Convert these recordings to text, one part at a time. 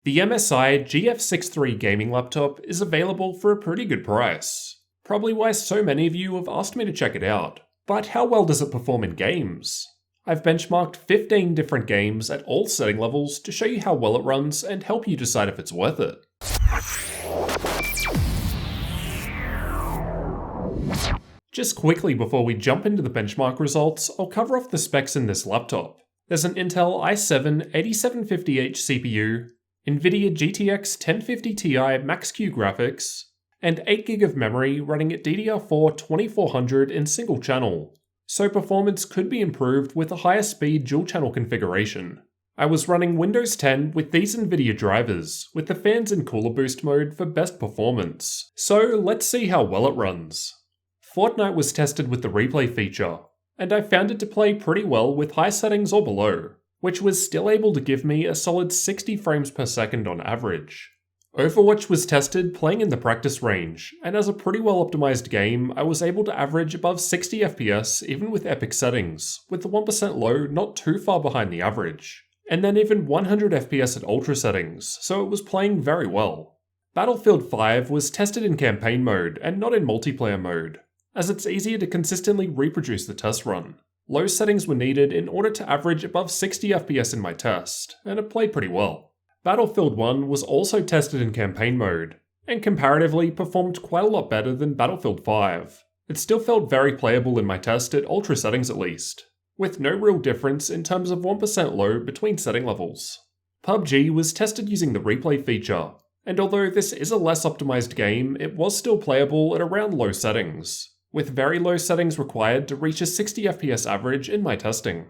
The MSI GF63 gaming laptop is available for a pretty good price. Probably why so many of you have asked me to check it out. But how well does it perform in games? I've benchmarked 15 different games at all setting levels to show you how well it runs and help you decide if it's worth it. Just quickly before we jump into the benchmark results, I'll cover off the specs in this laptop. There's an Intel i7 8750H CPU, NVIDIA GTX 1050 Ti Max-Q graphics, and 8GB of memory running at DDR4 2400 in single channel, so performance could be improved with a higher speed dual channel configuration. I was running Windows 10 with these NVIDIA drivers, with the fans in cooler boost mode for best performance, so let's see how well it runs. Fortnite was tested with the replay feature, and I found it to play pretty well with high settings or below, which was still able to give me a solid 60 frames per second on average. Overwatch was tested playing in the practice range, and as a pretty well optimized game, I was able to average above 60 FPS even with epic settings, with the 1% low not too far behind the average, and then even 100 FPS at ultra settings, so it was playing very well. Battlefield 5 was tested in campaign mode and not in multiplayer mode, as it's easier to consistently reproduce the test run. Low settings were needed in order to average above 60 FPS in my test, and it played pretty well. Battlefield 1 was also tested in campaign mode, and comparatively performed quite a lot better than Battlefield 5. It still felt very playable in my test at ultra settings at least, with no real difference in terms of 1% low between setting levels. PUBG was tested using the replay feature, and although this is a less optimized game, it was still playable at around low settings, with very low settings required to reach a 60 FPS average in my testing.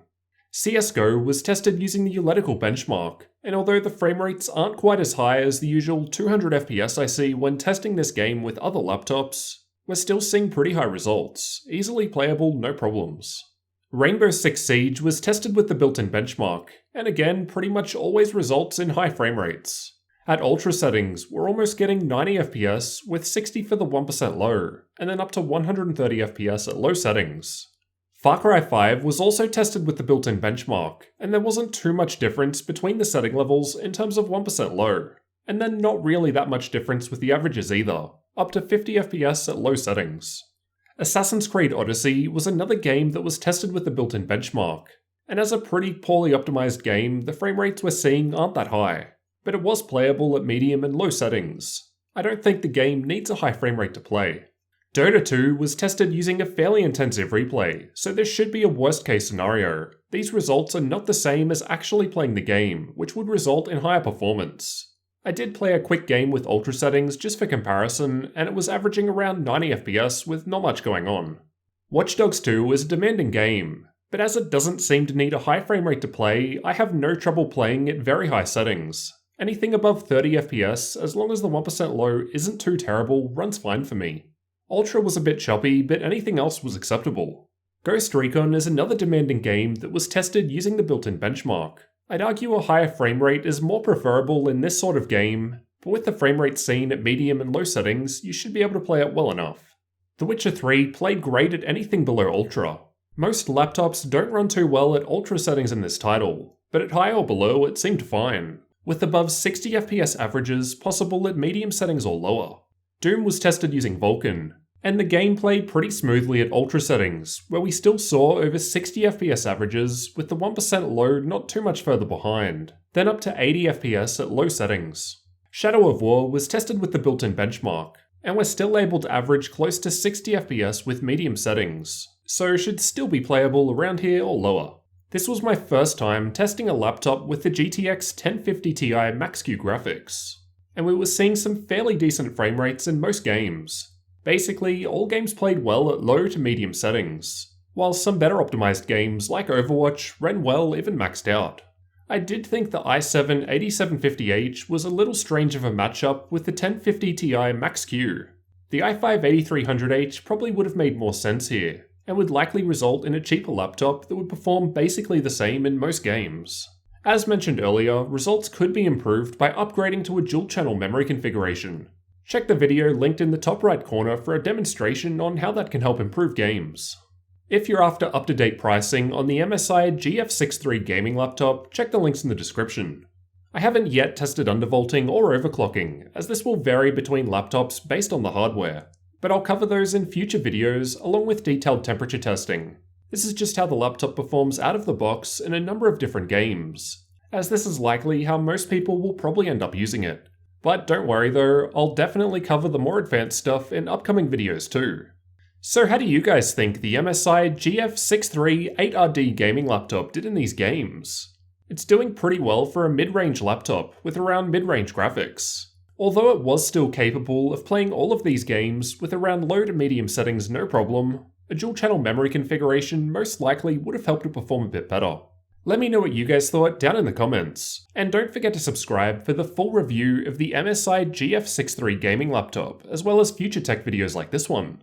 CSGO was tested using the Uletical benchmark, and although the frame rates aren't quite as high as the usual 200 FPS I see when testing this game with other laptops, we're still seeing pretty high results, easily playable, no problems. Rainbow Six Siege was tested with the built-in benchmark, and again pretty much always results in high frame rates. At ultra settings, we're almost getting 90 FPS with 60 for the 1% low, and then up to 130 FPS at low settings. Far Cry 5 was also tested with the built-in benchmark, and there wasn't too much difference between the setting levels in terms of 1% low, and then not really that much difference with the averages either, up to 50 FPS at low settings. Assassin's Creed Odyssey was another game that was tested with the built-in benchmark, and as a pretty poorly optimized game, the frame rates we're seeing aren't that high, but it was playable at medium and low settings. I don't think the game needs a high frame rate to play. Dota 2 was tested using a fairly intensive replay, so this should be a worst case scenario. These results are not the same as actually playing the game, which would result in higher performance. I did play a quick game with ultra settings just for comparison, and it was averaging around 90 FPS with not much going on. Watch Dogs 2 is a demanding game, but as it doesn't seem to need a high frame rate to play, I have no trouble playing at very high settings. Anything above 30 FPS, as long as the 1% low isn't too terrible, runs fine for me. Ultra was a bit choppy, but anything else was acceptable. Ghost Recon is another demanding game that was tested using the built-in benchmark. I'd argue a higher frame rate is more preferable in this sort of game, but with the frame rate seen at medium and low settings, you should be able to play it well enough. The Witcher 3 played great at anything below ultra. Most laptops don't run too well at ultra settings in this title, but at high or below it seemed fine, with above 60 FPS averages possible at medium settings or lower. Doom was tested using Vulkan, and the game played pretty smoothly at ultra settings, where we still saw over 60 FPS averages, with the 1% low not too much further behind, then up to 80 FPS at low settings. Shadow of War was tested with the built-in benchmark, and we're still able to average close to 60 FPS with medium settings, so should still be playable around here or lower. This was my first time testing a laptop with the GTX 1050 Ti Max-Q graphics, and we were seeing some fairly decent frame rates in most games. Basically, all games played well at low to medium settings, while some better optimized games like Overwatch ran well even maxed out. I did think the i7 8750H was a little strange of a matchup with the 1050 Ti Max-Q. The i5 8300H probably would have made more sense here, and would likely result in a cheaper laptop that would perform basically the same in most games. As mentioned earlier, results could be improved by upgrading to a dual-channel memory configuration. Check the video linked in the top right corner for a demonstration on how that can help improve games. If you're after up-to-date pricing on the MSI GF63 gaming laptop, check the links in the description. I haven't yet tested undervolting or overclocking, as this will vary between laptops based on the hardware, but I'll cover those in future videos along with detailed temperature testing. This is just how the laptop performs out of the box in a number of different games, as this is likely how most people will probably end up using it. But don't worry though, I'll definitely cover the more advanced stuff in upcoming videos too. So how do you guys think the MSI GF63 8RD gaming laptop did in these games? It's doing pretty well for a mid-range laptop with around mid-range graphics. Although it was still capable of playing all of these games with around low to medium settings no problem, a dual-channel memory configuration most likely would have helped it perform a bit better. Let me know what you guys thought down in the comments, and don't forget to subscribe for the full review of the MSI GF63 gaming laptop, as well as future tech videos like this one.